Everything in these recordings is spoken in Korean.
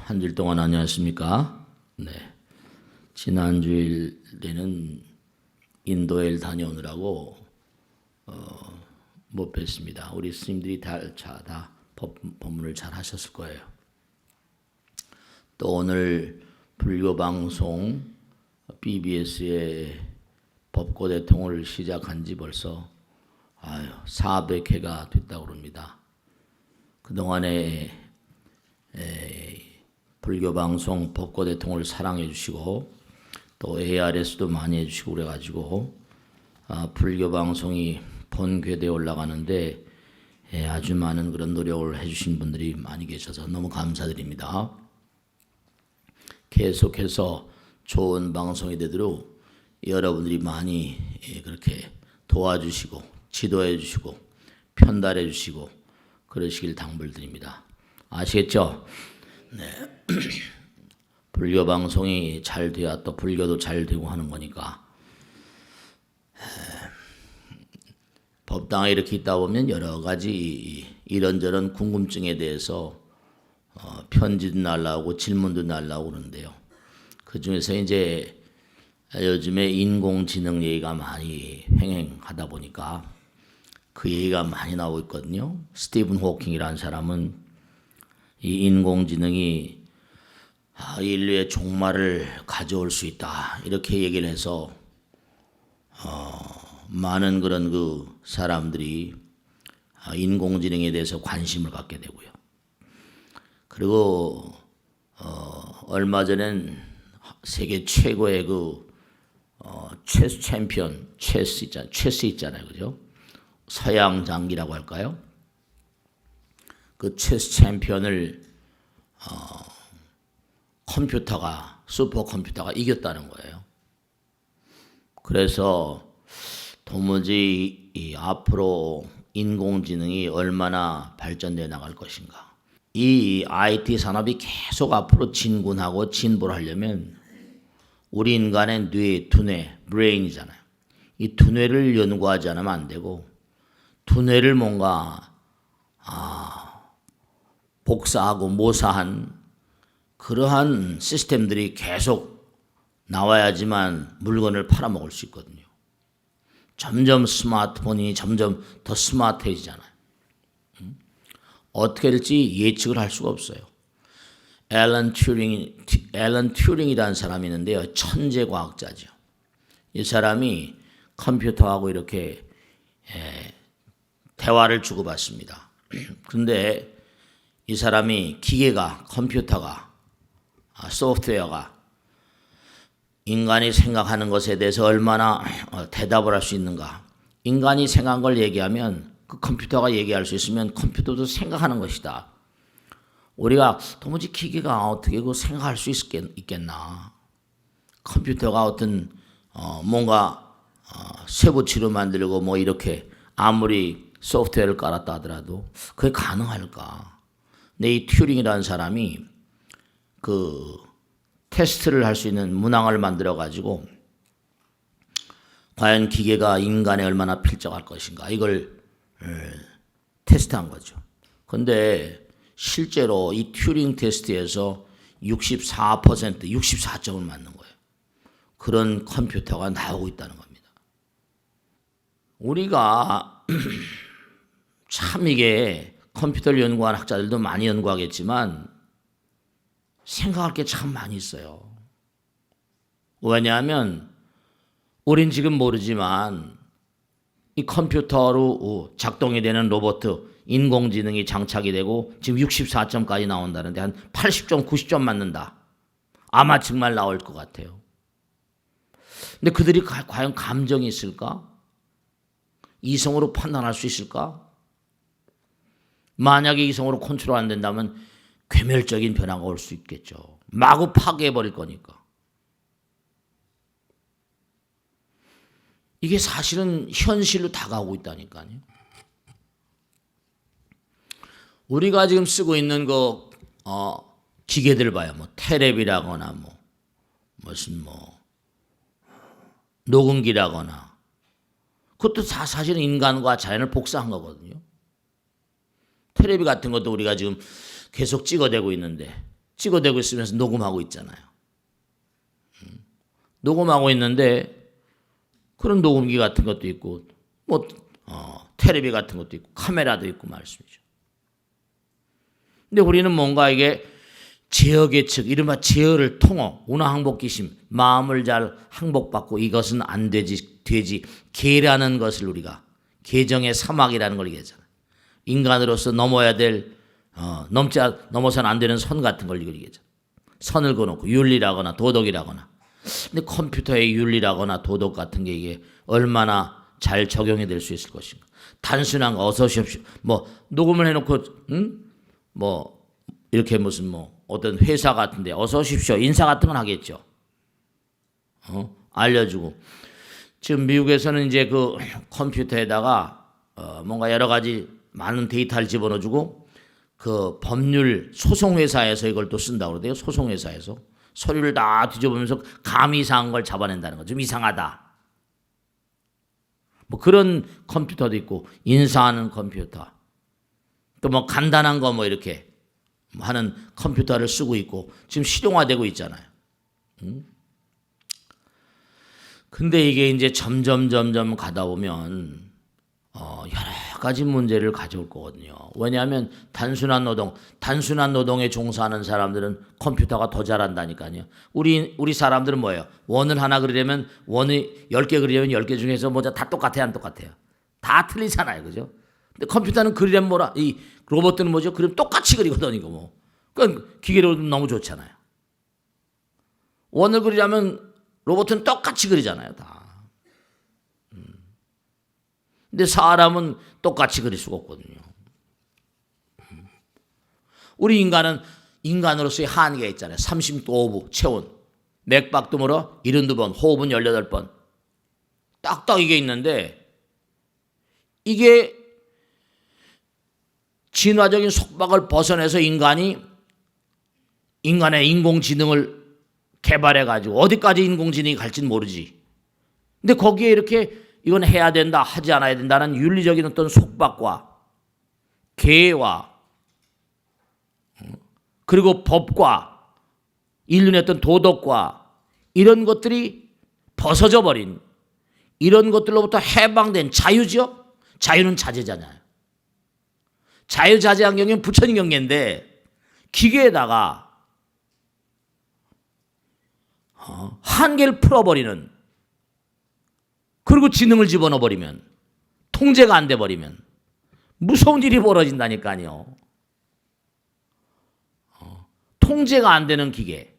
한 주일 동안 안녕하십니까? 네. 지난 주일에는 인도에 다녀오느라고 못 뵀습니다. 우리 스님들이 다 법문을 잘 하셨을 거예요. 또 오늘 불교 방송 BBS의 법고대통을 시작한 지 벌써 400회가 됐다고 합니다. 그동안에 불교 방송 법고대통을 사랑해 주시고 또 ARS도 많이 해주시고 그래가지고 불교 방송이 본궤도에 올라가는데 아주 많은 그런 노력을 해주신 분들이 많이 계셔서 너무 감사드립니다. 계속해서 좋은 방송이 되도록 여러분들이 많이 그렇게 도와주시고 지도해 주시고 편달해 주시고 그러시길 당부드립니다. 아시겠죠? 네. 불교 방송이 잘 돼야 또 불교도 잘 되고 하는 거니까 법당에 이렇게 있다 보면 여러 가지 이런저런 궁금증에 대해서 편지도 날라오고 질문도 날라오고 그러는데요. 그 중에서 이제 요즘에 인공지능 얘기가 많이 횡행하다 보니까 그 얘기가 많이 나오고 있거든요. 스티븐 호킹이라는 사람은 이 인공지능이 인류의 종말을 가져올 수 있다 이렇게 얘기를 해서 많은 그런 그 사람들이 인공지능에 대해서 관심을 갖게 되고요. 그리고 얼마 전엔 세계 최고의 그 체스 챔피언 체스 있잖아요, 그죠? 서양 장기라고 할까요? 그 체스 챔피언을 슈퍼컴퓨터가 이겼다는 거예요. 그래서 도무지 앞으로 인공지능이 얼마나 발전돼 나갈 것인가. 이 IT 산업이 계속 앞으로 진군하고 진보를 하려면 우리 인간의 뇌, 두뇌, 브레인이잖아요. 이 두뇌를 연구하지 않으면 안 되고 두뇌를 뭔가 복사하고 모사한 그러한 시스템들이 계속 나와야지만 물건을 팔아먹을 수 있거든요. 점점 스마트폰이 점점 더 스마트해지잖아요. 어떻게 될지 예측을 할 수가 없어요. 앨런 튜링이라는 사람이 있는데요. 천재 과학자죠. 이 사람이 컴퓨터하고 이렇게 대화를 주고받습니다. 그런데 이 사람이 컴퓨터가 소프트웨어가 인간이 생각하는 것에 대해서 얼마나 대답을 할 수 있는가. 인간이 생각한 걸 얘기하면 그 컴퓨터가 얘기할 수 있으면 컴퓨터도 생각하는 것이다. 우리가 도무지 기계가 어떻게 그 생각할 수 있겠나. 컴퓨터가 어떤 뭔가 쇠붙이로 만들고 뭐 이렇게 아무리 소프트웨어를 깔았다 하더라도 그게 가능할까. 근데 이 튜링이라는 사람이 그 테스트를 할 수 있는 문항을 만들어 가지고 과연 기계가 인간에 얼마나 필적할 것인가 이걸 테스트한 거죠. 그런데 실제로 이 튜링 테스트에서 64점을 맞는 거예요. 그런 컴퓨터가 나오고 있다는 겁니다. 우리가 참 이게 컴퓨터를 연구한 학자들도 많이 연구하겠지만 생각할 게 참 많이 있어요. 왜냐하면 우린 지금 모르지만 이 컴퓨터로 작동이 되는 로봇, 인공지능이 장착이 되고 지금 64점까지 나온다는데 한 80점, 90점 맞는다. 아마 정말 나올 것 같아요. 근데 그들이 과연 감정이 있을까? 이성으로 판단할 수 있을까? 만약에 이성으로 컨트롤 안 된다면 괴멸적인 변화가 올 수 있겠죠. 마구 파괴해버릴 거니까. 이게 사실은 현실로 다가오고 있다니까요. 우리가 지금 쓰고 있는 기계들 봐요. 뭐 테레비라거나 무슨 녹음기라거나 그것도 사실은 인간과 자연을 복사한 거거든요. 테레비 같은 것도 우리가 지금 계속 찍어대고 있는데 찍어대고 있으면서 녹음하고 있잖아요. 녹음하고 있는데 그런 녹음기 같은 것도 있고 뭐 테레비 같은 것도 있고 카메라도 있고 말씀이죠. 근데 우리는 뭔가 이게 제어계측, 이른바 제어를 통어, 운하항복기심, 마음을 잘 항복받고 이것은 안 되지 계라는 것을 우리가 계정의 사막이라는 걸 얘기하잖아요. 인간으로서 넘어야 될 넘어서는 안 되는 선 같은 걸 얘기하잖아요. 선을 그어놓고 윤리라거나 도덕이라거나. 근데 컴퓨터의 윤리라거나 도덕 같은 게 이게 얼마나 잘 적용이 될 수 있을 것인가. 단순한 거 어서 오십시오. 뭐 녹음을 해놓고 뭐 이렇게 무슨 뭐 어떤 회사 같은데 어서 오십시오 인사 같은 건 하겠죠. 알려주고. 지금 미국에서는 이제 그 컴퓨터에다가 뭔가 여러 가지 많은 데이터를 집어넣어주고 그 법률 소송회사에서 이걸 또 쓴다고 그러대요. 소송회사에서 서류를 다 뒤져보면서 감이 이상한 걸 잡아낸다는 거. 좀 이상하다. 뭐 그런 컴퓨터도 있고 인사하는 컴퓨터 또 뭐 간단한 거 뭐 이렇게 하는 컴퓨터를 쓰고 있고 지금 실용화되고 있잖아요. 근데 이게 이제 점점 가다 보면 여러 가지 문제를 가져올 거거든요. 왜냐하면 단순한 노동에 종사하는 사람들은 컴퓨터가 더 잘한다니까요. 우리 사람들은 뭐예요? 원을 하나 그리려면 원이 10개 그리려면 10개 중에서 뭐 다 똑같아요, 안 똑같아요? 다 틀리잖아요, 그죠? 근데 컴퓨터는 그리려면 뭐라 이 로봇들은 뭐죠? 그럼 똑같이 그리거든 이거 뭐. 그러니까 기계로 너무 좋잖아요. 원을 그리려면 로봇은 똑같이 그리잖아요, 다. 근데 사람은 똑같이 그릴 수가 없거든요. 우리 인간은 인간으로서의 한계가 있잖아요. 35부 체온, 맥박도 물어 72번, 호흡은 18번. 딱딱 이게 있는데 이게 진화적인 속박을 벗어나서 인간의 인공지능을 개발해가지고 어디까지 인공지능이 갈지는 모르지. 근데 거기에 이렇게 이건 해야 된다, 하지 않아야 된다는 윤리적인 어떤 속박과 계와 그리고 법과 인륜의 어떤 도덕과 이런 것들이 벗어져 버린 이런 것들로부터 해방된 자유죠. 자유는 자제잖아요. 자유자재한 경계는 부처님 경계인데 기계에다가 한계를 풀어버리는 그리고 지능을 집어넣어버리면 통제가 안 돼버리면 무서운 일이 벌어진다니까요. 통제가 안 되는 기계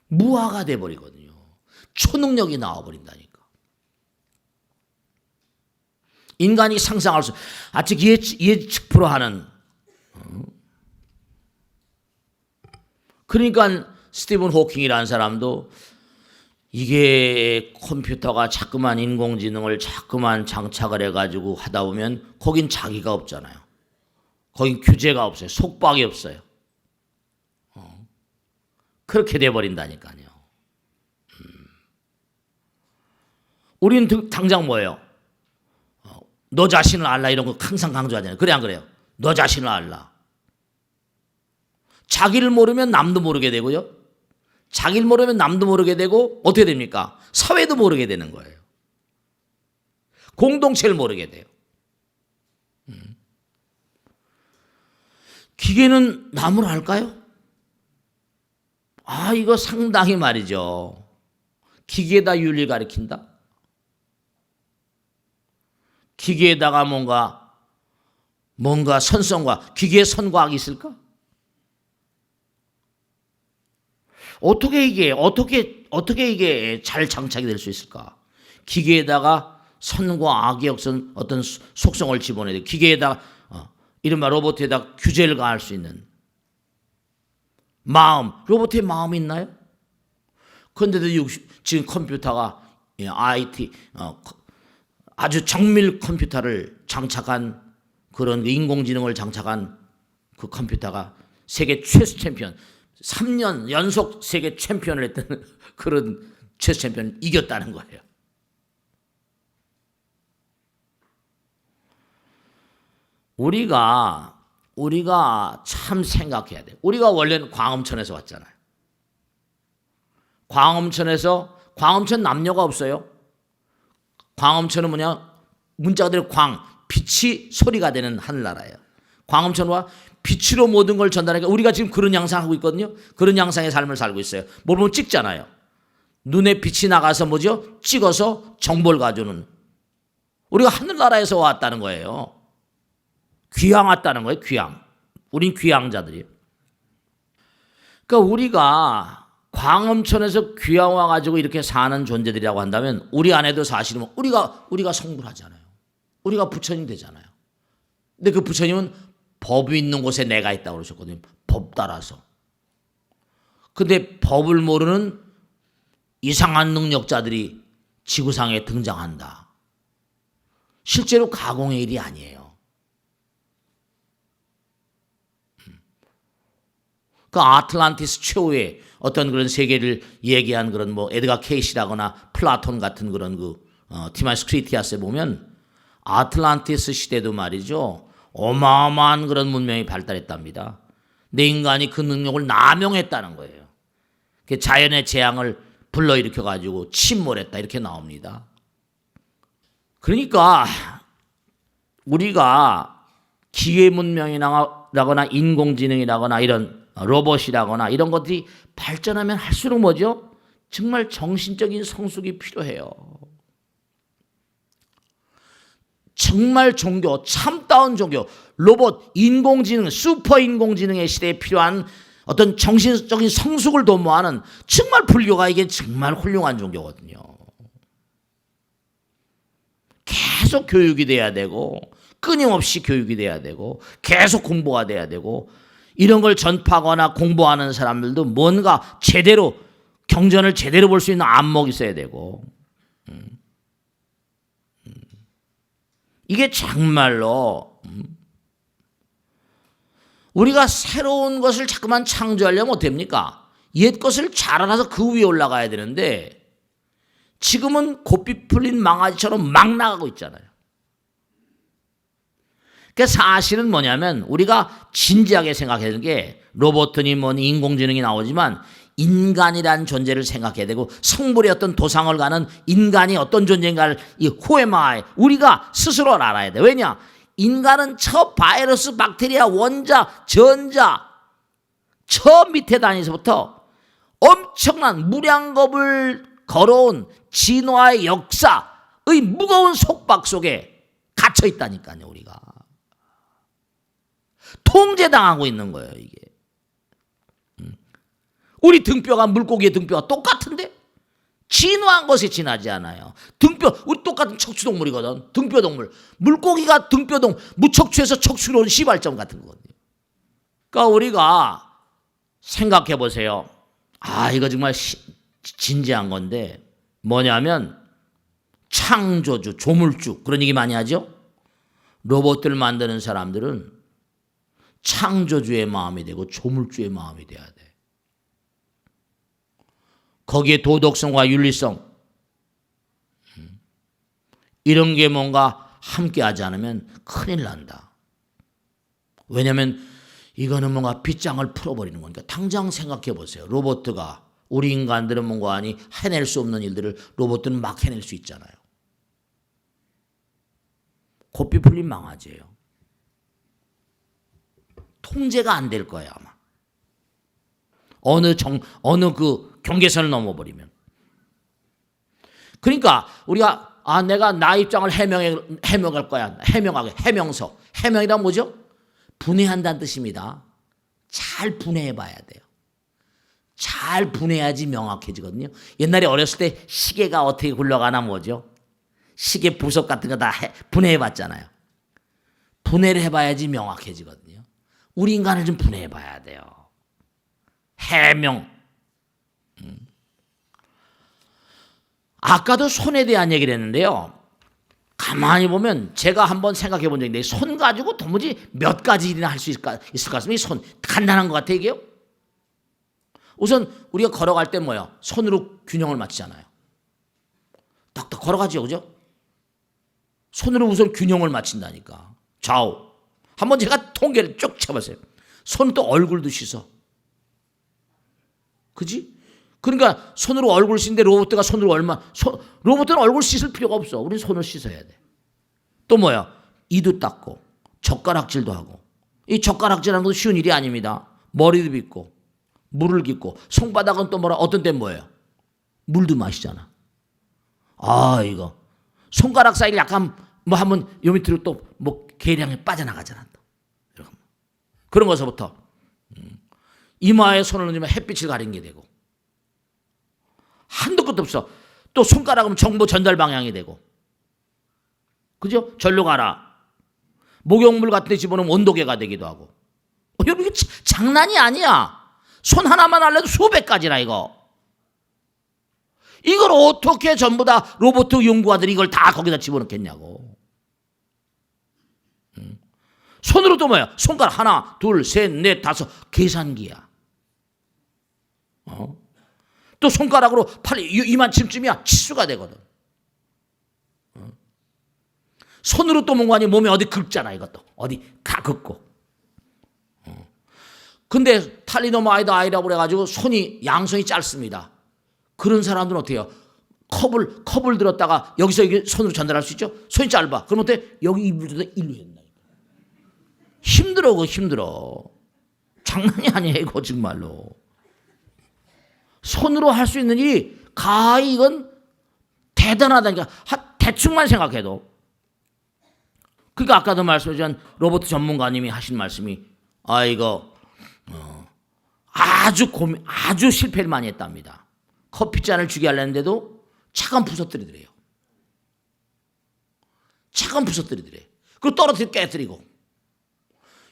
무화가 돼버리거든요. 초능력이 나와버린다니까. 인간이 상상할 수 아직 예측 불허하는 그러니까 스티븐 호킹이라는 사람도 이게 컴퓨터가 자꾸만 인공지능을 자꾸만 장착을 해가지고 하다 보면 거긴 자기가 없잖아요. 거긴 규제가 없어요. 속박이 없어요. 그렇게 돼버린다니까요. 우리는 당장 뭐예요? 너 자신을 알라 이런 거 항상 강조하잖아요. 그래 안 그래요? 너 자신을 알라. 자기를 모르면 남도 모르게 되고요. 자기를 모르면 남도 모르게 되고 어떻게 됩니까? 사회도 모르게 되는 거예요. 공동체를 모르게 돼요. 기계는 남을 알까요? 이거 상당히 말이죠. 기계에다 윤리 가르친다? 기계에다가 뭔가 선성과 기계의 선과학이 있을까? 어떻게 이게 잘 장착이 될 수 있을까? 기계에다가 선과 악의 어떤 속성을 집어내야 돼. 기계에다가 이른바 로봇에다 규제를 가할 수 있는 마음. 로봇에 마음이 있나요? 그런데도 지금 컴퓨터가 IT 아주 정밀 컴퓨터를 장착한 그런 인공지능을 장착한 그 컴퓨터가 세계 최수 챔피언 3년 연속 세계 챔피언을 했던 그런 최수 챔피언을 이겼다는 거예요. 우리가 우리가 참 생각해야 돼. 우리가 원래는 광음천에서 왔잖아요. 광음천 남녀가 없어요. 광음천은 뭐냐? 문자 그대로 빛이 소리가 되는 하늘나라예요. 광음천과 빛으로 모든 걸 전달하니까 우리가 지금 그런 양상하고 있거든요. 그런 양상의 삶을 살고 있어요. 뭘 보면 찍잖아요. 눈에 빛이 나가서 뭐죠? 찍어서 정보를 가져오는. 우리가 하늘나라에서 왔다는 거예요. 귀양 왔다는 거예요. 귀양. 우린 귀양자들이에요. 그러니까 우리가 광음천에서 귀양 와가지고 이렇게 사는 존재들이라고 한다면 우리 안에도 사실은 우리가 성불하잖아요. 우리가 부처님 되잖아요. 근데 그 부처님은 법이 있는 곳에 내가 있다고 그러셨거든요. 법 따라서. 근데 법을 모르는 이상한 능력자들이 지구상에 등장한다. 실제로 가공의 일이 아니에요. 그 아틀란티스 최후의 어떤 그런 세계를 얘기한 그런 뭐 에드가 케이시라거나 플라톤 같은 그런 티마스 크리티아스에 보면 아틀란티스 시대도 말이죠. 어마어마한 그런 문명이 발달했답니다. 내 인간이 그 능력을 남용했다는 거예요. 자연의 재앙을 불러일으켜 가지고 침몰했다 이렇게 나옵니다. 그러니까 우리가 기계 문명이라거나 인공지능이라거나 이런 로봇이라거나 이런 것들이 발전하면 할수록 뭐죠? 정말 정신적인 성숙이 필요해요. 정말 종교, 참다운 종교, 로봇, 인공지능, 슈퍼 인공지능의 시대에 필요한 어떤 정신적인 성숙을 도모하는 정말 불교가 이게 정말 훌륭한 종교거든요. 계속 교육이 돼야 되고 끊임없이 교육이 돼야 되고 계속 공부가 돼야 되고 이런 걸 전파하거나 공부하는 사람들도 뭔가 제대로 경전을 제대로 볼 수 있는 안목이 있어야 되고 이게 정말로 우리가 새로운 것을 자꾸만 창조하려면 어떻습니까? 옛 것을 잘 알아서 그 위에 올라가야 되는데 지금은 고삐 풀린 망아지처럼 막 나가고 있잖아요. 그 사실은 뭐냐면 우리가 진지하게 생각해야 되는 게 로봇이니 뭐니 인공지능이 나오지만 인간이란 존재를 생각해야 되고 성불의 어떤 도상을 가는 인간이 어떤 존재인가를 who am I? 우리가 스스로 알아야 돼. 왜냐? 인간은 저 바이러스, 박테리아, 원자, 전자 저 밑에 단위에서부터 엄청난 무량겁을 걸어온 진화의 역사의 무거운 속박 속에 갇혀 있다니까요. 우리가 통제당하고 있는 거예요. 이게 우리 등뼈가 물고기의 등뼈가 똑같은데 진화한 것이 진하지 않아요. 등뼈 우리 똑같은 척추동물이거든. 등뼈동물. 물고기가 등뼈동 무척추에서 척추로 온 시발점 같은 거거든요. 그러니까 우리가 생각해 보세요. 이거 정말 진지한 건데 뭐냐면 창조주, 조물주 그런 얘기 많이 하죠. 로봇들 만드는 사람들은 창조주의 마음이 되고 조물주의 마음이 돼야 돼. 거기에 도덕성과 윤리성 이런 게 뭔가 함께하지 않으면 큰일 난다. 왜냐하면 이거는 뭔가 빗장을 풀어버리는 거니까. 당장 생각해 보세요. 로봇가 우리 인간들은 뭔가 아니 해낼 수 없는 일들을 로봇들은 막 해낼 수 있잖아요. 고삐 풀린 망아지예요. 통제가 안 될 거예요 아마. 어느 그 경계선을 넘어버리면. 그러니까 우리가 내가 나 입장을 해명할 거야. 해명서. 해명이란 뭐죠? 분해한다는 뜻입니다. 잘 분해해 봐야 돼요. 잘 분해야지 명확해지거든요. 옛날에 어렸을 때 시계가 어떻게 굴러가나 뭐죠? 시계 부속 같은 거 다 분해해 봤잖아요. 분해를 해봐야지 명확해지거든요. 우리 인간을 좀 분해해 봐야 돼요. 해명. 아까도 손에 대한 얘기를 했는데요. 가만히 보면 제가 한번 생각해 본 적이 있는데 손 가지고 도무지 몇 가지 일이나 할 수 있을 것 같습니다. 손 간단한 것 같아요. 이게요. 우선 우리가 걸어갈 때 뭐예요? 손으로 균형을 맞추잖아요. 딱 걸어가죠. 그죠? 손으로 우선 균형을 맞춘다니까. 좌우. 한번 제가 통계를 쭉 쳐봤어요. 손은 또 얼굴도 씻어. 그지? 그러니까 손으로 얼굴 씻는데 로봇가 손으로 로봇은 얼굴 씻을 필요가 없어. 우린 손을 씻어야 돼. 또 뭐야? 이도 닦고 젓가락질도 하고. 이 젓가락질하는 것도 쉬운 일이 아닙니다. 머리도 빗고 물을 깃고 손바닥은 또 뭐라 어떤 때는 뭐예요? 물도 마시잖아. 아 이거 손가락 사이를 약간 뭐 한번 요 밑으로 또 뭐 계량이 빠져나가잖아. 또 그런 것서부터 이마에 손을 넣으면 햇빛을 가리는 게 되고 한도 끝도 없어. 또 손가락은 정보 전달 방향이 되고 그죠? 절로 가라. 목욕물 같은 데 집어넣으면 온도계가 되기도 하고. 여러분 이게 장난이 아니야. 손 하나만 알려도 수백 가지라 이거. 이걸 어떻게 전부 다 로봇 연구가들이 이걸 다 거기다 집어넣겠냐고. 손으로 또 뭐야? 손가락 하나, 둘, 셋, 넷, 다섯 계산기야. 또 손가락으로 팔 이만큼쯤이야 치수가 되거든. 손으로 또 뭔가 아니 몸에 어디 긁잖아 이것도 어디 가 긁고. 근데 탈리노마 아이라고 그래가지고 손이 양손이 짧습니다. 그런 사람들은 어떻게 해요? 컵을 들었다가 여기서 이게 손으로 전달할 수 있죠? 손이 짧아. 그럼 어때? 여기 입으로다 일로 했나? 힘들어 그거 힘들어. 장난이 아니에요 이거 정말로. 손으로 할 수 있는 일이 가히 이건 대단하다니까. 대충만 생각해도. 그러니까 아까도 말씀드린 로봇 전문가님이 하신 말씀이 이거 아주 실패를 많이 했답니다. 커피잔을 주게 하려는데도 차간 부서뜨리더래요. 차간 부서뜨리더래. 그리고 떨어뜨리고 깨뜨리고.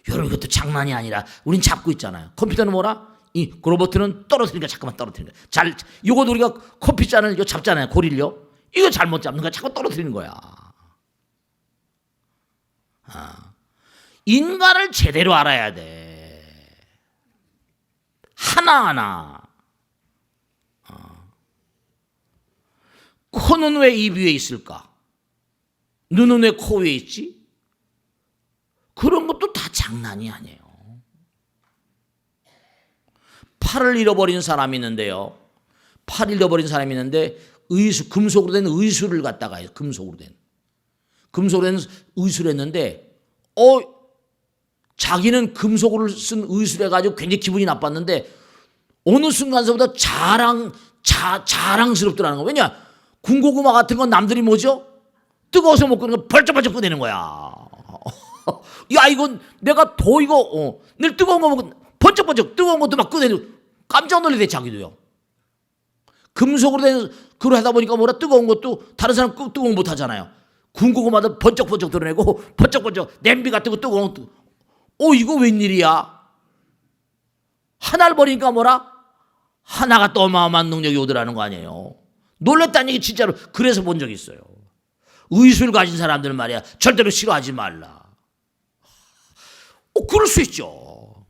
여러분 이것도 장난이 아니라 우린 잡고 있잖아요. 컴퓨터는 뭐라? 이 로봇은 떨어뜨리니까 자꾸만 떨어뜨리는 거야. 요것도 우리가 커피잔을 이거 잡잖아요. 고릴요. 이거 잘못 잡는 거야. 자꾸 떨어뜨리는 거야. 인간을 제대로 알아야 돼. 하나하나. 코는 왜 입 위에 있을까? 눈은 왜 코 위에 있지? 그런 것도 다 장난이 아니에요. 팔을 잃어버린 사람이 있는데요. 팔 잃어버린 사람이 있는데 금속으로 된 의수를 갖다가 해요. 금속으로 된 의수를 했는데 자기는 금속으로 쓴 의수를 해가지고 굉장히 기분이 나빴는데 어느 순간서부터 자랑스럽더라는 거야. 왜냐? 군고구마 같은 건 남들이 뭐죠? 뜨거워서 못 끄는 거 벌쩍벌쩍 꺼내는 거야. 야 이건 내가 늘 뜨거운 거 먹고 번쩍번쩍 뜨거운 것도 막 꺼내고 깜짝 놀래대 자기도요. 금속으로 된 그걸 하다 보니까 뭐라 뜨거운 것도 다른 사람 뜨거운 거 못 하잖아요. 군고구마도 번쩍번쩍 드러내고 번쩍번쩍 냄비 같은 거 뜨거운 거. 이거 웬일이야? 하나를 버리니까 뭐라? 하나가 또 어마어마한 능력이 오더라는 거 아니에요. 놀랬다는 얘기 진짜로 그래서 본 적이 있어요. 의술을 가진 사람들 말이야 절대로 싫어하지 말라. 그럴 수 있죠.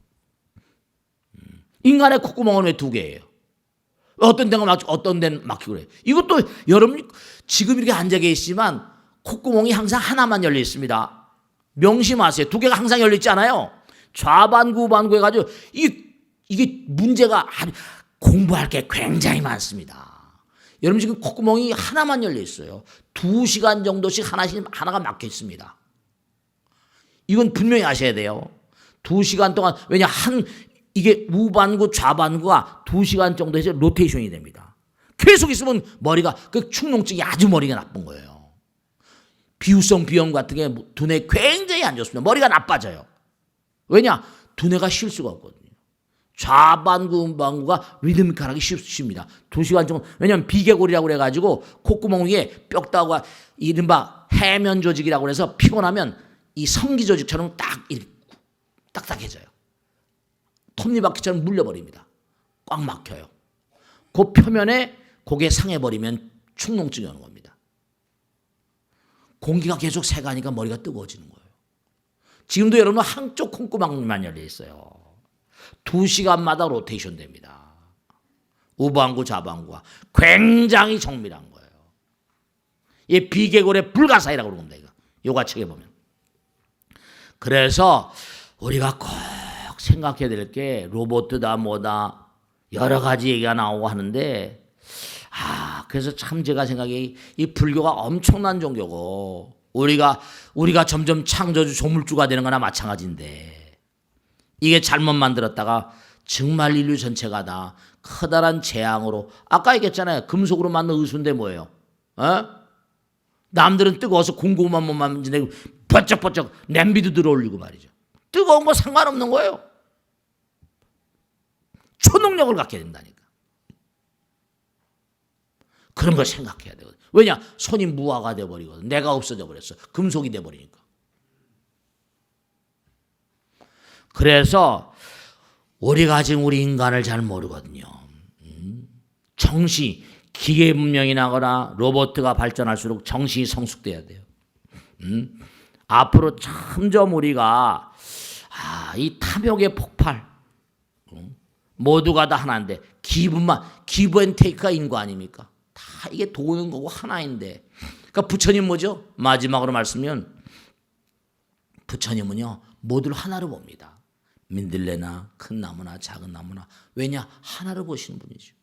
인간의 콧구멍은 왜 2개예요? 어떤 데는 막히고 그래요. 이것도 여러분 지금 이렇게 앉아 계시지만 콧구멍이 항상 하나만 열려 있습니다. 명심하세요. 2개가 항상 열려 있지 않아요. 좌반구 우반구 해가지고 이게 문제가 공부할 게 굉장히 많습니다. 여러분 지금 콧구멍이 하나만 열려 있어요. 2시간 정도씩 하나가 막혀 있습니다. 이건 분명히 아셔야 돼요. 2시간 동안 왜냐 이게 우반구 좌반구가 2시간 정도 해서 로테이션이 됩니다. 계속 있으면 머리가 축농증이 아주 머리가 나쁜 거예요. 비후성 비염 같은 게 두뇌 굉장히 안 좋습니다. 머리가 나빠져요. 왜냐? 두뇌가 쉴 수가 없거든요. 좌반구 우반구가 리드미컬하게 쉽니다. 2시간 정도. 왜냐하면 비계골이라고 그래가지고 콧구멍 위에 뼈다가 이른바 해면 조직이라고 해서 피곤하면 이 성기 조직처럼 딱딱해져요. 톱니바퀴처럼 물려버립니다. 꽉 막혀요. 그 표면에 고개 상해버리면 축농증이 오는 겁니다. 공기가 계속 새가니까 머리가 뜨거워지는 거예요. 지금도 여러분 한쪽 콧구멍만 열려 있어요. 2시간마다 로테이션 됩니다. 우방구 좌방구가 굉장히 정밀한 거예요. 이 비계골의 불가사의라고 그러는 겁니다. 요가 책에 보면. 그래서 우리가 꼭 생각해야 될 게 로봇이다 뭐다 여러 가지 얘기가 나오고 하는데 그래서 참 제가 생각에 이 불교가 엄청난 종교고 우리가 점점 창조주 조물주가 되는 거나 마찬가지인데 이게 잘못 만들었다가 정말 인류 전체가 다 커다란 재앙으로 아까 얘기했잖아요. 금속으로 만든 의수인데 뭐예요? 남들은 뜨거워서 궁금한 몸만 만지고 번쩍번쩍 냄비도 들어올리고 말이죠. 뜨거운 거 상관없는 거예요. 초능력을 갖게 된다니까. 그런 걸 생각해야 되거든. 왜냐? 손이 무화가 돼버리거든. 내가 없어져 버렸어. 금속이 돼버리니까. 그래서 우리가 지금 우리 인간을 잘 모르거든요. 정신, 기계 문명이 나거나 로봇가 발전할수록 정신이 성숙돼야 돼요. 앞으로 점점 우리가 이 탐욕의 폭발 모두가 다 하나인데 기브 앤 테이크가 인구 아닙니까? 다 이게 도는 거고 하나인데 그러니까 부처님 뭐죠? 마지막으로 말씀면 부처님은요 모두를 하나로 봅니다. 민들레나 큰 나무나 작은 나무나 왜냐? 하나로 보시는 분이죠.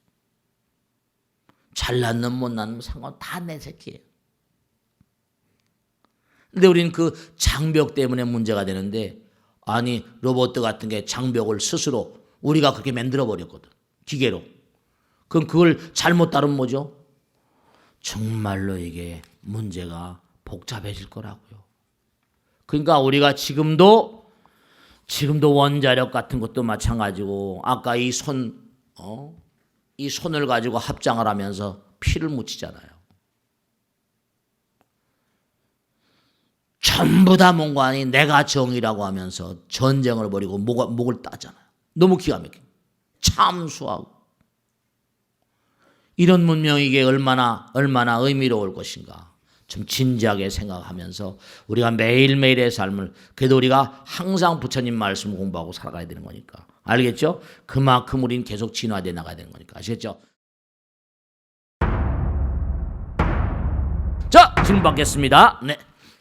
잘났는 못났는 상관 다 내 새끼예요. 근데 우리는 그 장벽 때문에 문제가 되는데 아니 로봇 같은 게 장벽을 스스로 우리가 그렇게 만들어 버렸거든. 기계로. 그럼 그걸 잘못 따르면 뭐죠? 정말로 이게 문제가 복잡해질 거라고요. 그러니까 우리가 지금도 원자력 같은 것도 마찬가지고 아까 이 손을 가지고 합장을 하면서 피를 묻히잖아요. 전부 다 뭔가 아니 내가 정의라고 하면서 전쟁을 벌이고 목을 따잖아요. 너무 기가 막혀. 참수하고. 이런 문명이 이게 얼마나 의미로울 것인가. 좀 진지하게 생각하면서 우리가 매일매일의 삶을 그래도 우리가 항상 부처님 말씀 공부하고 살아가야 되는 거니까. 알겠죠? 그만큼 우리는 계속 진화되어 나가야 되는 거니까. 아시겠죠? 자, 질문 받겠습니다.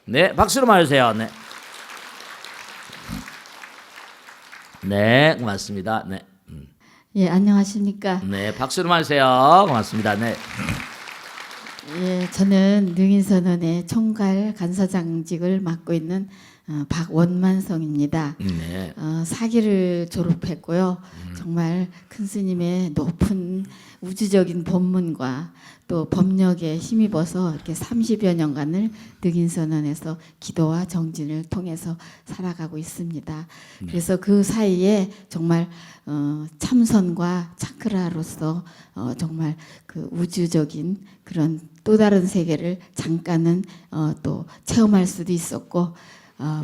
네, 박수로 맞으세요. 네, 고맙습니다. 네. 예, 안녕하십니까. 네, 박수로 맞으세요. 고맙습니다. 네. 예, 저는 능인선언의 총괄 간사장직을 맡고 있는 박원만성입니다. 네. 사기를 졸업했고요. 정말 큰 스님의 높은 우주적인 법문과 또 법력에 힘입어서 이렇게 30여 년간을 능인선언에서 기도와 정진을 통해서 살아가고 있습니다. 그래서 그 사이에 정말 참선과 차크라로서 정말 그 우주적인 그런 또 다른 세계를 잠깐은 또 체험할 수도 있었고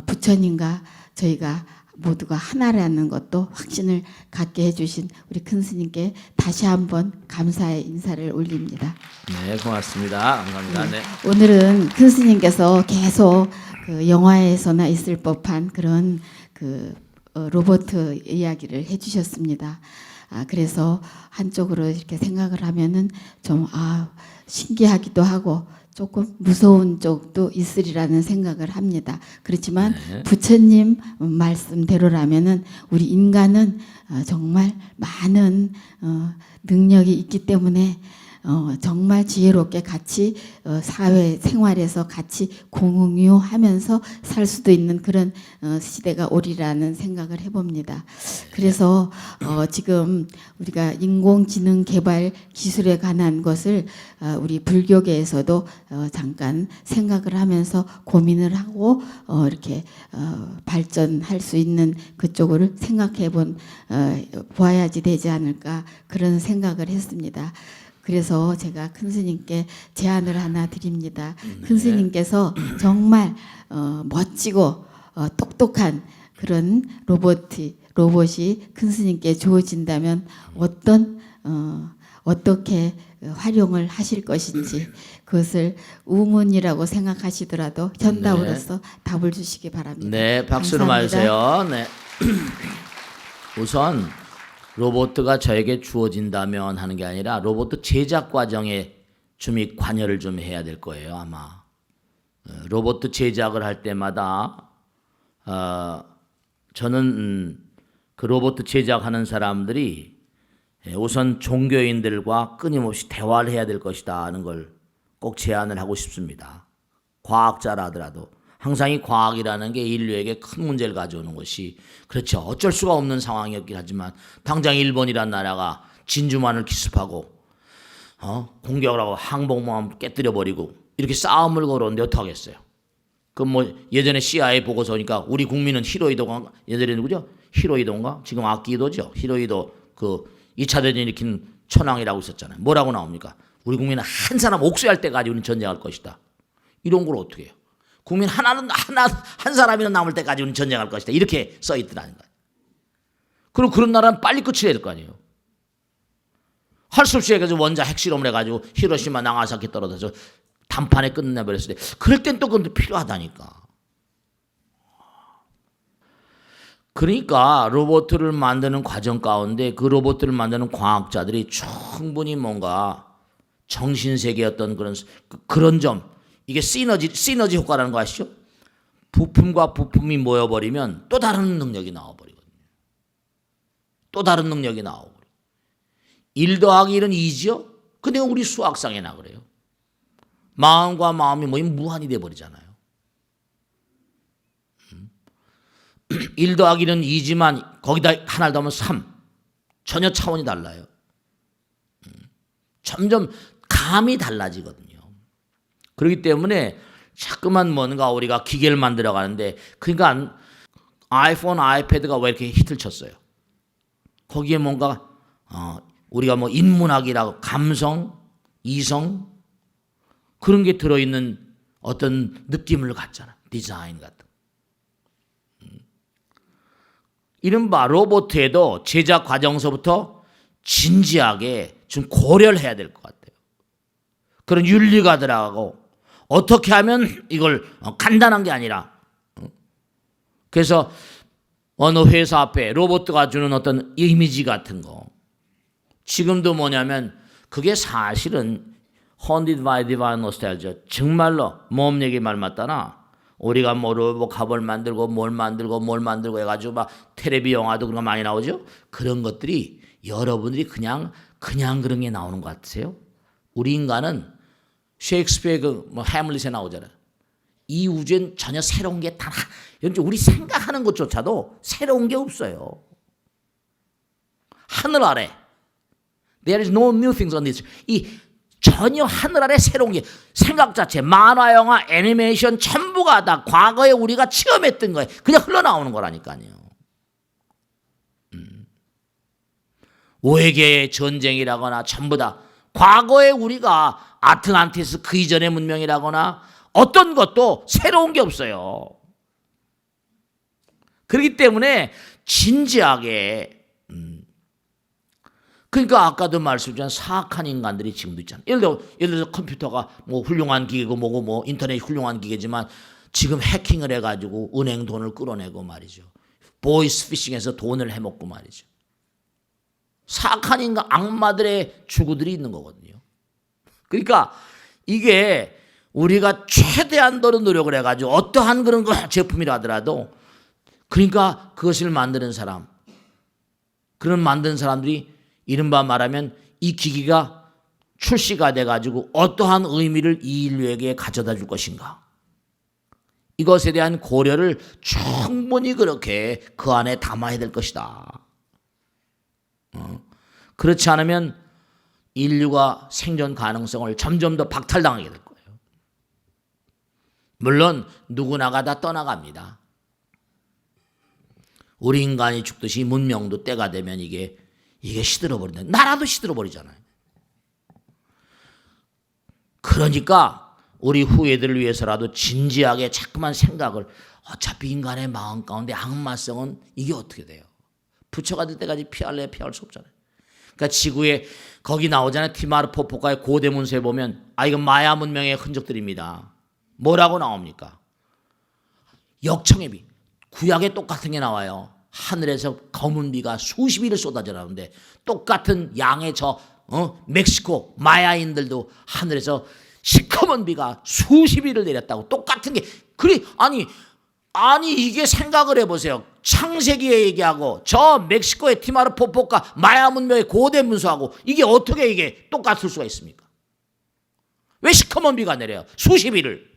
부처님과 저희가 모두가 하나라는 것도 확신을 갖게 해주신 우리 큰 스님께 다시 한번 감사의 인사를 올립니다. 네, 고맙습니다. 감사합니다. 네. 오늘은 큰 스님께서 계속 그 영화에서나 있을 법한 그런 그 로봇 이야기를 해주셨습니다. 그래서 한쪽으로 이렇게 생각을 하면은 좀 신기하기도 하고 조금 무서운 쪽도 있으리라는 생각을 합니다. 그렇지만 네. 부처님 말씀대로라면은 우리 인간은 정말 많은 능력이 있기 때문에 정말 지혜롭게 같이 사회 생활에서 같이 공유하면서 살 수도 있는 그런 시대가 오리라는 생각을 해봅니다. 그래서 지금 우리가 인공지능 개발 기술에 관한 것을 우리 불교계에서도 잠깐 생각을 하면서 고민을 하고 이렇게 발전할 수 있는 그쪽을 생각해 보아야지 되지 않을까 그런 생각을 했습니다. 그래서 제가 큰 스님께 제안을 하나 드립니다. 큰 스님께서 정말 멋지고 똑똑한 그런 로봇이 큰 스님께 주어진다면 어떻게 활용을 하실 것인지 그것을 우문이라고 생각하시더라도 현답으로서 답을 주시기 바랍니다. 네, 박수로 맞으세요. 네. 우선 로봇가 저에게 주어진다면 하는 게 아니라 로봇 제작 과정에 좀 관여를 좀 해야 될 거예요, 아마. 로봇 제작을 할 때마다 저는 그 로봇 제작하는 사람들이 우선 종교인들과 끊임없이 대화를 해야 될 것이다 하는 걸 꼭 제안을 하고 싶습니다. 과학자라 하더라도 항상 이 과학이라는 게 인류에게 큰 문제를 가져오는 것이 그렇죠. 어쩔 수가 없는 상황이었긴 하지만 당장 일본이란 나라가 진주만을 기습하고 공격을 하고 항복모함 깨뜨려버리고 이렇게 싸움을 걸었는데 어떡하겠어요. 그 뭐 예전에 CIA 보고서니까 우리 국민은 히로히도가 예전에 누구죠? 히로히도인가? 지금 아키히도죠. 히로히도 그 2차 대전 일으킨 천황이라고 있었잖아요. 뭐라고 나옵니까? 우리 국민은 한 사람 옥수할 때까지 우리는 전쟁할 것이다. 이런 걸 어떻게 해요? 국민 한 사람이나 남을 때까지 우리는 전쟁할 것이다. 이렇게 써 있더라는 거예요. 그럼 그런 나라는 빨리 끝을 내야 될 거 아니에요. 할 수 없이 해가지고 원자 핵실험을 해가지고 히로시마 나가사키 떨어져서 단판에 끝내버렸을 때 그럴 땐 또 그건 필요하다니까. 그러니까 로봇을 만드는 과정 가운데 그 로봇을 만드는 과학자들이 충분히 뭔가 정신세계의 어떤 그런 점, 이게 시너지 효과라는 거 아시죠? 부품과 부품이 모여버리면 또 다른 능력이 나와버리거든요. 또 다른 능력이 나와버려요. 1 더하기 1은 2지요? 근데 우리 수학상에나 그래요. 마음과 마음이 모이면 무한이 돼버리잖아요. 1 더하기 1은 2지만 거기다 하나를 더하면 3. 전혀 차원이 달라요. 점점 감이 달라지거든요. 그렇기 때문에 자꾸만 뭔가 우리가 기계를 만들어 가는데 그러니까 아이폰, 아이패드가 왜 이렇게 히트를 쳤어요? 거기에 뭔가 우리가 뭐 인문학이라고 감성, 이성 그런 게 들어있는 어떤 느낌을 갖잖아. 디자인 같은. 이른바 로봇에도 제작 과정서부터 진지하게 좀 고려를 해야 될 것 같아요. 그런 윤리가 들어가고 어떻게 하면 이걸 간단한 게 아니라 그래서 어느 회사 앞에 로봇가 주는 어떤 이미지 같은 거 지금도 뭐냐면 그게 사실은 Haunted by Divine Nostalgia 정말로 몸 얘기 말 맞다나 우리가 뭐 로봇 갑을 만들고 뭘 만들고 해가지고 막 텔레비 영화도 그런 거 많이 나오죠. 그런 것들이 여러분들이 그냥 그런 게 나오는 것 같으세요? 우리 인간은 셰익스피어 뭐 해밀릿에 나오잖아요. 이 우주엔 전혀 새로운 게 다 우리 생각하는 것조차도 새로운 게 없어요. 하늘 아래 There is no new things on this. 이 전혀 하늘 아래 새로운 게 생각 자체, 만화, 영화, 애니메이션 전부가 다 과거에 우리가 체험했던 거예요. 그냥 흘러나오는 거라니까요. 오해계의 전쟁이라거나 전부 다 과거에 우리가 아틀란티스 그 이전의 문명이라거나 어떤 것도 새로운 게 없어요. 그렇기 때문에 진지하게 그러니까 아까도 말씀드린 사악한 인간들이 지금도 있잖아요. 예를 들어서 컴퓨터가 뭐 훌륭한 기계고 뭐고 뭐 인터넷이 훌륭한 기계지만 지금 해킹을 해가지고 은행 돈을 끌어내고 말이죠. 보이스 피싱해서 돈을 해먹고 말이죠. 사악한 인간 악마들의 주구들이 있는 거거든요. 그러니까 이게 우리가 최대한도로 노력을 해가지고 어떠한 그런 제품이라 하더라도 그러니까 그것을 만드는 사람 그런 만드는 사람들이 이른바 말하면 이 기기가 출시가 돼가지고 어떠한 의미를 이 인류에게 가져다 줄 것인가. 이것에 대한 고려를 충분히 그렇게 그 안에 담아야 될 것이다. 그렇지 않으면 인류가 생존 가능성을 점점 더 박탈당하게 될 거예요. 물론 누구나가 다 떠나갑니다. 우리 인간이 죽듯이 문명도 때가 되면 이게 시들어버린다. 나라도 시들어버리잖아요. 그러니까 우리 후예들을 위해서라도 진지하게 자꾸만 생각을 어차피 인간의 마음 가운데 악마성은 이게 어떻게 돼요? 부처가 될 때까지 피할 수 없잖아요. 그러니까 지구에 거기 나오잖아요. 티마르 포포카의 고대 문서에 보면 이건 마야 문명의 흔적들입니다. 뭐라고 나옵니까? 역청의 비. 구약에 똑같은 게 나와요. 하늘에서 검은 비가 수십 일을 쏟아져 나오는데 똑같은 양의 멕시코 마야인들도 하늘에서 시커먼 비가 수십 일을 내렸다고 똑같은 게 그래 아니 아니 이게 생각을 해보세요. 창세기에 얘기하고 저 멕시코의 티마르포포카 마야 문명의 고대 문서하고 이게 어떻게 이게 똑같을 수가 있습니까? 왜 시커먼 비가 내려요? 수십 일을.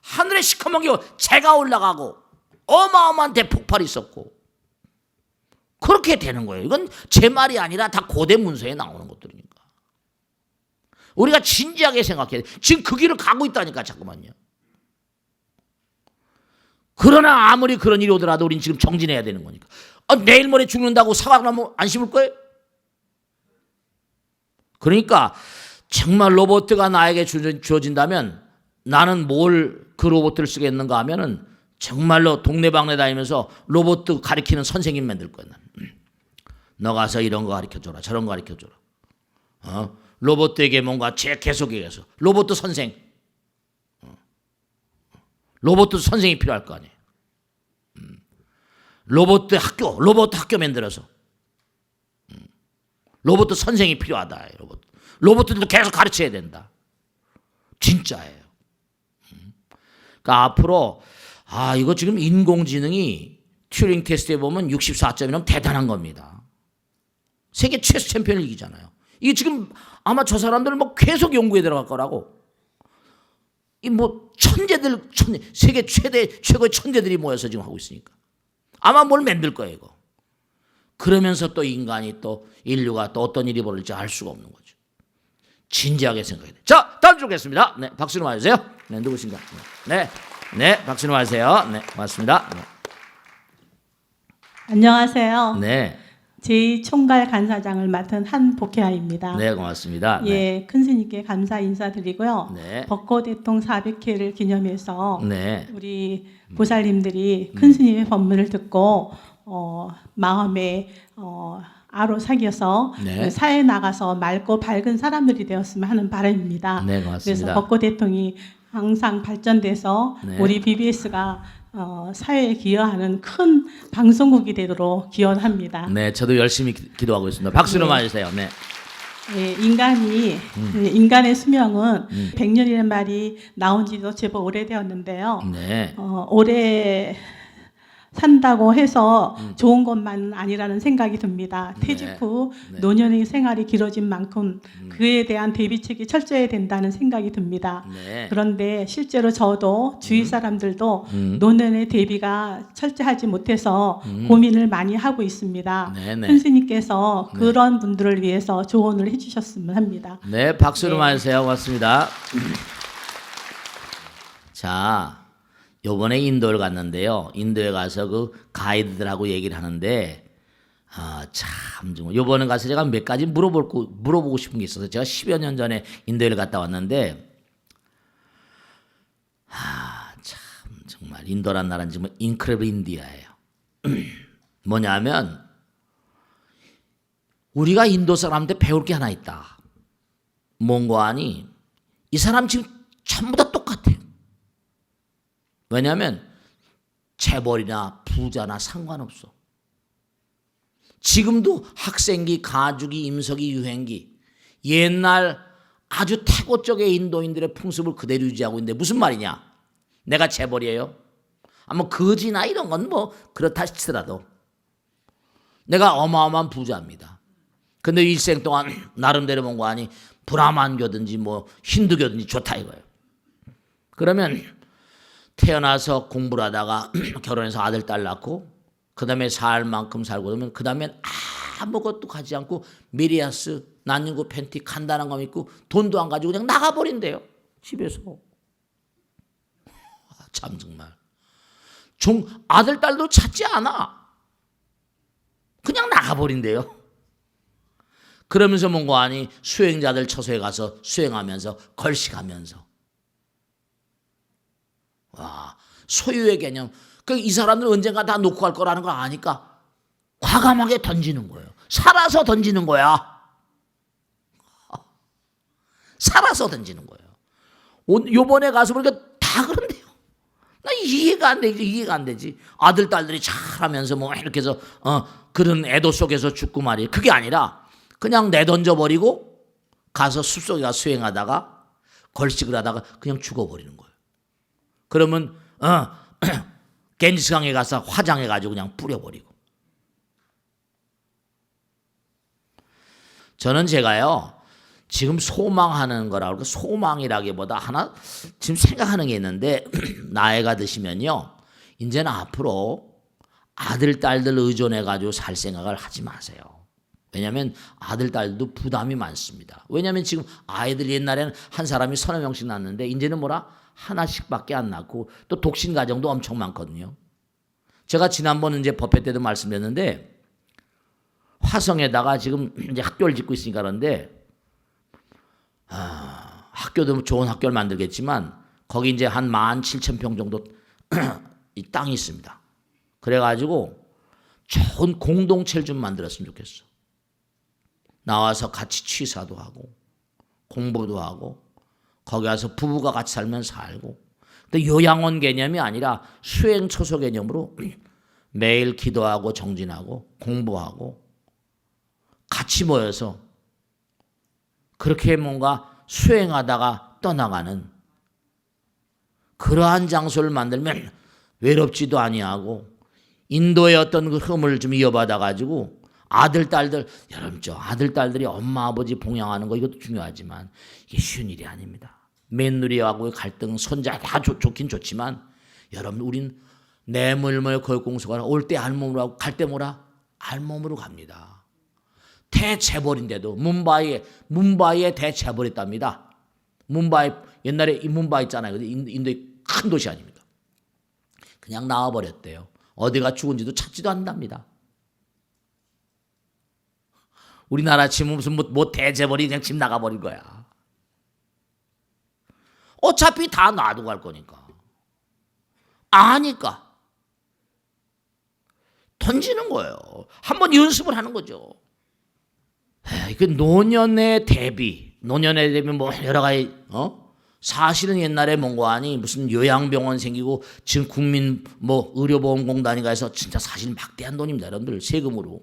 하늘에 시커먼 게 재가 올라가고 어마어마한 대폭발이 있었고 그렇게 되는 거예요. 이건 제 말이 아니라 다 고대 문서에 나오는 것들이니까. 우리가 진지하게 생각해야 돼. 지금 그 길을 가고 있다니까 자꾸만요. 그러나 아무리 그런 일이 오더라도 우리는 지금 정진해야 되는 거니까. 내일 모레 죽는다고 사과나무 안 심을 거예요? 그러니까 정말 로봇가 나에게 주어진다면 나는 뭘 그 로봇을 쓰겠는가 하면은 정말로 동네방네 다니면서 로봇 가리키는 선생님 만들 거야. 너 가서 이런 거 가르쳐줘라 저런 거 가르쳐줘라. 로봇에게 뭔가 계속 얘기해서 로봇 선생. 로봇 선생이 필요할 거 아니에요. 로봇 학교 만들어서 로봇 선생이 필요하다. 로봇들도 계속 가르쳐야 된다. 진짜예요. 그러니까 앞으로 이거 지금 인공지능이 튜링 테스트에 보면 64점이면 대단한 겁니다. 세계 최수 챔피언을 이기잖아요. 이게 지금 아마 저 사람들은 뭐 계속 연구에 들어갈 거라고. 이 뭐 세계 최고의 천재들이 모여서 지금 하고 있으니까 아마 뭘 만들 거예요 이거. 그러면서 또 인간이 또 인류가 또 어떤 일이 벌어질지 알 수가 없는 거죠. 진지하게 생각해야 돼. 자, 다음 주 뵙겠습니다. 네, 박수 좀 해주세요. 네, 누구신가? 네, 박수 좀 해주세요. 네, 고맙습니다. 네. 안녕하세요. 네, 제2총괄 간사장을 맡은 한복혜아입니다. 네, 고맙습니다. 예, 큰 스님께 감사 인사드리고요. 네. 벚꽃대통 400회를 기념해서 네, 우리 보살님들이 큰 스님의 법문을 듣고 마음에 아로사겨서 네. 사회에 나가서 맑고 밝은 사람들이 되었으면 하는 바람입니다. 네, 고맙습니다. 그래서 벚꽃대통이 항상 발전돼서 네. 우리 BBS가 사회에 기여하는 큰 방송국이 되도록 기원합니다. 네, 저도 열심히 기도하고 있습니다. 박수 좀 네. 해주세요. 네, 예, 인간의 수명은 100년이라는 말이 나온 지도 제법 오래되었는데요. 네, 오래 산다고 해서 좋은 것만 아니라는 생각이 듭니다. 퇴직 후 네. 노년의 생활이 길어진 만큼 그에 대한 대비책이 철저해야 된다는 생각이 듭니다. 네. 그런데 실제로 저도 주위 사람들도 노년의 대비가 철저하지 못해서 고민을 많이 하고 있습니다. 네네. 선생님께서 그런 분들을 위해서 조언을 해주셨으면 합니다. 네, 박수 좀 네. 해주세요. 고맙습니다. 자, 요번에 인도를 갔는데요. 인도에 가서 그 가이드들하고 얘기를 하는데, 참, 정말. 요번에 가서 제가 몇 가지 물어보고 싶은 게 있어서 제가 10여 년 전에 인도를 갔다 왔는데, 참, 정말. 인도란 나라는 정말 인크레블 인디아예요. 뭐냐면, 우리가 인도 사람한테 배울 게 하나 있다. 뭔가 하니, 이 사람 지금 전부 다 똑같아요. 왜냐하면 재벌이나 부자나 상관없어. 지금도 학생기, 가죽이, 임석이, 유행기 옛날 아주 태고 쪽의 인도인들의 풍습을 그대로 유지하고 있는데 무슨 말이냐? 내가 재벌이에요. 뭐 거지나 이런 건 뭐 그렇다 치더라도 내가 어마어마한 부자입니다. 근데 일생 동안 나름대로 뭔가 하니 브라만교든지 뭐 힌두교든지 좋다 이거예요. 그러면 태어나서 공부를 하다가 결혼해서 아들 딸 낳고 그 다음에 살 만큼 살고 그러면 그 다음엔 아무것도 가지 않고 미리아스 난닝구 팬티 간단한 거 입고 돈도 안 가지고 그냥 나가버린대요. 집에서. 참 정말. 아들 딸도 찾지 않아. 그냥 나가버린대요. 그러면서 뭔가 하니 수행자들 처소에 가서 수행하면서 걸식하면서 와, 소유의 개념. 이 사람들 언젠가 다 놓고 갈 거라는 걸 아니까 과감하게 던지는 거예요. 살아서 던지는 거야. 살아서 던지는 거예요. 요번에 가서 보니까 다 그런데요. 나 이해가 안 되지. 아들, 딸들이 잘하면서 뭐 이렇게 해서 그런 애도 속에서 죽고 말이에요. 그게 아니라 그냥 내던져버리고 가서 숲속에 가서 수행하다가 걸식을 하다가 그냥 죽어버리는 거예요. 그러면 겐지스강에 가서 화장해가지고 그냥 뿌려버리고. 저는 제가요 지금 소망하는 거라고, 소망이라기보다 하나 지금 생각하는 게 있는데 나이가 드시면요 이제는 앞으로 아들 딸들 의존해가지고 살 생각을 하지 마세요. 왜냐하면 아들 딸도 부담이 많습니다. 왜냐하면 지금 아이들 옛날에는 한 사람이 서너 명씩 낳는데 이제는 뭐라 하나씩밖에 안 낳고 또 독신 가정도 엄청 많거든요. 제가 지난번 이제 법회 때도 말씀드렸는데 화성에다가 지금 이제 학교를 짓고 있으니까 그런데 학교도 좋은 학교를 만들겠지만 거기 이제 한 17,000평 정도 이 땅이 있습니다. 그래가지고 좋은 공동체를 좀 만들었으면 좋겠어. 나와서 같이 취사도 하고 공부도 하고 거기 와서 부부가 같이 살면 살고. 근데 요양원 개념이 아니라 수행처소 개념으로 매일 기도하고 정진하고 공부하고 같이 모여서 그렇게 뭔가 수행하다가 떠나가는 그러한 장소를 만들면 외롭지도 아니하고 인도의 어떤 그 흠을 좀 이어받아 가지고 아들 딸들, 여러분 저 아들 딸들이 엄마 아버지 봉양하는 거 이것도 중요하지만 이게 쉬운 일이 아닙니다. 며느리하고의 갈등, 손자 다 좋긴 좋지만 여러분 우린 내물물 거육공소가 올 때 알몸으로 하고 갈 때 뭐라 알몸으로 갑니다. 대체벌인데도 뭄바이에 대체벌했답니다. 뭄바이 옛날에 이 뭄바이 있잖아요. 인도의 큰 도시 아닙니까? 그냥 나와버렸대요. 어디가 죽은지도 찾지도 않는답니다. 우리나라 치면 무슨 뭐 대체벌이 그냥 집 나가버린 거야. 어차피 다 놔두고 갈 거니까. 아니까 던지는 거예요. 한번 연습을 하는 거죠. 그 노년의 대비 뭐 여러 가지 사실은 옛날에 뭔가하니 무슨 요양병원 생기고 지금 국민 뭐 의료보험공단인가 해서 진짜 사실 막대한 돈입니다. 여러분들 세금으로.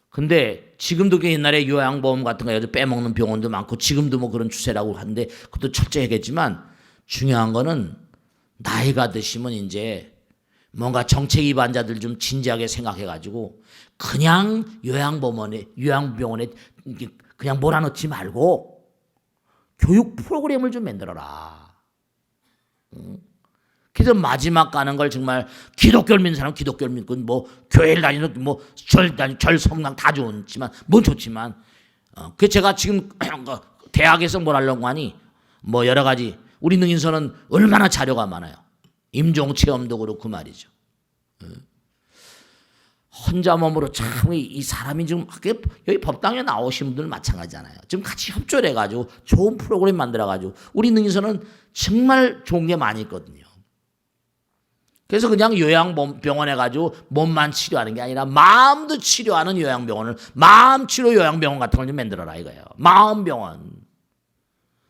근데 지금도 그 옛날에 요양보험 같은 거 해서 빼먹는 병원도 많고 지금도 뭐 그런 추세라고 하는데 그것도 철저하겠지만 중요한 거는 나이가 드시면 이제 뭔가 정책 위반자들 좀 진지하게 생각해가지고 그냥 요양병원에 그냥 몰아넣지 말고 교육 프로그램을 좀 만들어라. 그래서 마지막 가는 걸 정말 기독교를 믿는 사람 기독교를 믿고 뭐 교회를 다니는 뭐 절 성당 다 좋지만 뭔 좋지만 그 제가 지금 대학에서 뭘 하려고 하니 뭐 여러 가지 우리 능인선은 얼마나 자료가 많아요. 임종 체험도 그렇고 말이죠. 혼자 몸으로 참 이 사람이 지금 여기 법당에 나오신 분들 마찬가지잖아요. 지금 같이 협조를 해가지고 좋은 프로그램 만들어가지고 우리 능인선은 정말 좋은 게 많이 있거든요. 그래서 그냥 요양병원에 가지고 몸만 치료하는 게 아니라 마음도 치료하는 요양병원을 마음치료 요양병원 같은 걸 좀 만들어라 이거예요. 마음병원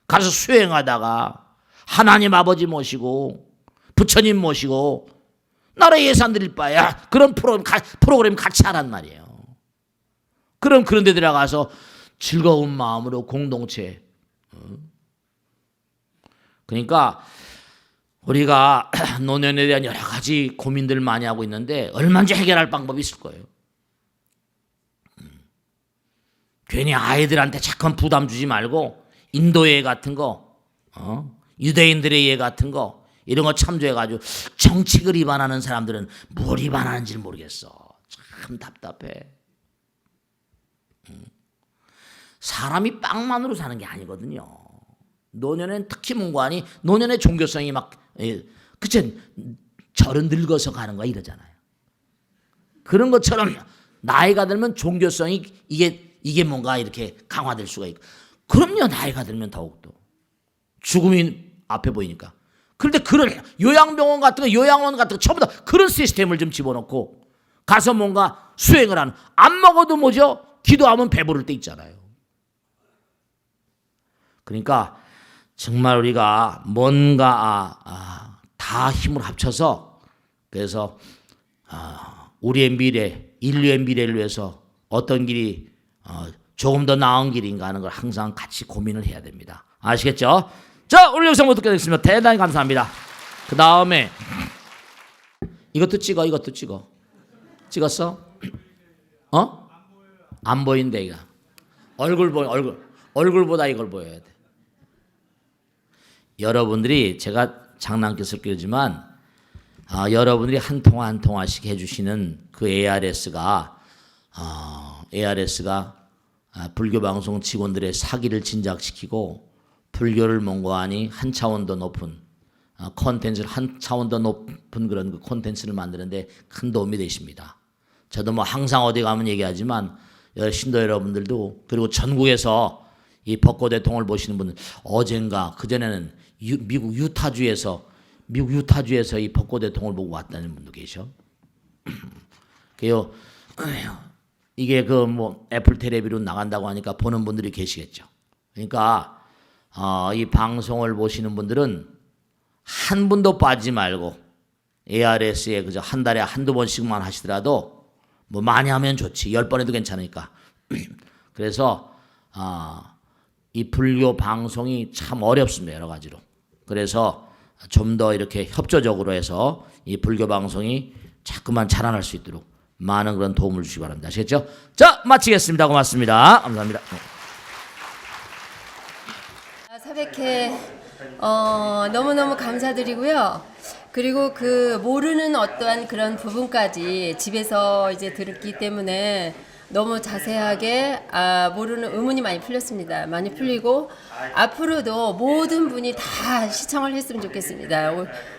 가서 수행하다가 하나님 아버지 모시고 부처님 모시고 나라 예산 드릴 바야 그런 프로그램 같이 하란 말이에요. 그럼 그런 데 들어가서 즐거운 마음으로 공동체. 그러니까 우리가 노년에 대한 여러 가지 고민들을 많이 하고 있는데 얼마든지 해결할 방법이 있을 거예요. 괜히 아이들한테 자꾸만 부담 주지 말고 인도예 같은 거, 유대인들의 예 같은 거 이런 거 참조해가지고 정책을 위반하는 사람들은 뭘 위반하는지를 모르겠어. 참 답답해. 사람이 빵만으로 사는 게 아니거든요. 노년엔 특히 문관이 노년의 종교성이 막 그치 절은 늙어서 가는 거야 이러잖아요. 그런 것처럼 나이가 들면 종교성이 이게 뭔가 이렇게 강화될 수가 있고 그럼요. 나이가 들면 더욱더 죽음이 앞에 보이니까. 그런데 그런 요양병원 같은 거 요양원 같은 거 전부 다 그런 시스템을 좀 집어넣고 가서 뭔가 수행을 하는 안 먹어도 뭐죠? 기도하면 배부를 때 있잖아요. 그러니까 정말 우리가 뭔가 다 힘을 합쳐서 그래서 우리의 미래, 인류의 미래를 위해서 어떤 길이 조금 더 나은 길인가 하는 걸 항상 같이 고민을 해야 됩니다. 아시겠죠? 자, 오늘 영상 모두 끝냈습니다. 대단히 감사합니다. 그 다음에 이것도 찍어. 이것도 찍어. 찍었어? 어? 안 보인대 이거. 얼굴 보여. 얼굴보다 이걸 보여야 돼. 여러분들이 제가 장난기스럽지만 여러분들이 한 통화 한 통화씩 해주시는 그 ARS가 불교 방송 직원들의 사기를 진작시키고 불교를 뭔가하니 한 차원 더 높은 콘텐츠를 한 차원 더 높은 그런 그 콘텐츠를 만드는데 큰 도움이 되십니다. 저도 뭐 항상 어디 가면 얘기하지만 신도 여러분들도 그리고 전국에서 이 벚꽃 대통을 보시는 분들 어젠가 그전에는 미국 유타주에서 이 벚꽃 대통을 보고 왔다는 분도 계셔. 그요 이게 그 뭐 애플 텔레비로 나간다고 하니까 보는 분들이 계시겠죠. 그러니까 이 방송을 보시는 분들은 한 분도 빠지지 말고 ARS에 그저 한 달에 한두 번씩만 하시더라도 뭐 많이 하면 좋지. 10번 해도 괜찮으니까. 그래서 이 불교 방송이 참 어렵습니다. 여러 가지로. 그래서 좀 더 이렇게 협조적으로 해서 이 불교 방송이 자꾸만 자라날 수 있도록 많은 그런 도움을 주시기 바랍니다. 아시겠죠? 자, 마치겠습니다. 고맙습니다. 감사합니다. 사백회 너무너무 감사드리고요. 그리고 그 모르는 어떠한 그런 부분까지 집에서 이제 들었기 때문에 너무 자세하게 모르는 의문이 많이 풀렸습니다. 많이 풀리고 앞으로도 모든 분이 다 시청을 했으면 좋겠습니다.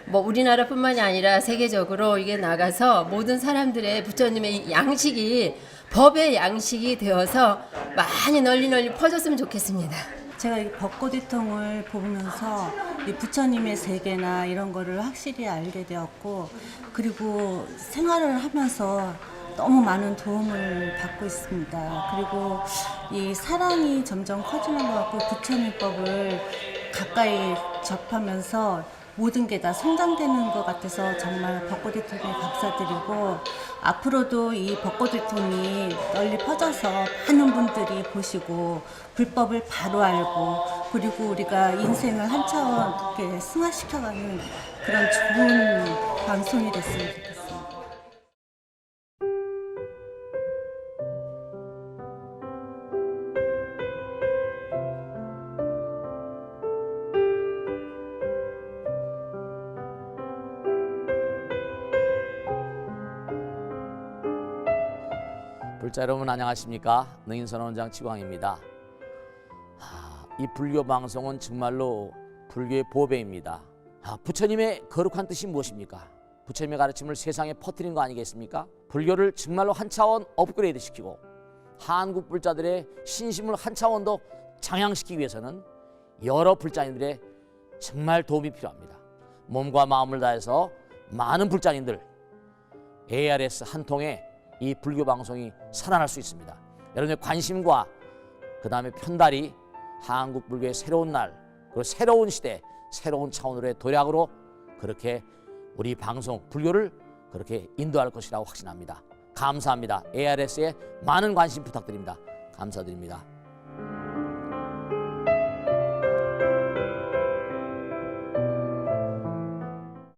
뭐 우리나라뿐만이 아니라 세계적으로 이게 나가서 모든 사람들의 부처님의 양식이 법의 양식이 되어서 많이 널리 퍼졌으면 좋겠습니다. 제가 이 벚꽃이통을 보면서 이 부처님의 세계나 이런 거를 확실히 알게 되었고, 그리고 생활을 하면서 너무 많은 도움을 받고 있습니다. 그리고 이 사랑이 점점 커지는 것 같고 부처님법을 가까이 접하면서 모든 게 다 성장되는 것 같아서 정말 벚꽃이통에 감사드리고, 앞으로도 이 벚꽃이통이 널리 퍼져서 많은 분들이 보시고 불법을 바로 알고, 그리고 우리가 인생을 한 차원 이렇게 승화시켜가는 그런 좋은 방송이 됐으면 좋겠습니다. 불자 여러분 안녕하십니까? 능인선원장 지광입니다. 이 불교 방송은 정말로 불교의 보배입니다. 부처님의 거룩한 뜻이 무엇입니까? 부처님의 가르침을 세상에 퍼뜨린 거 아니겠습니까? 불교를 정말로 한 차원 업그레이드 시키고 한국 불자들의 신심을 한 차원 더 장양시키기 위해서는 여러 불자님들의 정말 도움이 필요합니다. 몸과 마음을 다해서 많은 불자님들 ARS 한 통에 이 불교 방송이 살아날 수 있습니다. 여러분의 관심과 그 다음에 편달이 한국 불교의 새로운 날, 그리고 새로운 시대, 새로운 차원으로의 도약으로 그렇게 우리 방송 불교를 그렇게 인도할 것이라고 확신합니다. 감사합니다. ARS에 많은 관심 부탁드립니다. 감사드립니다.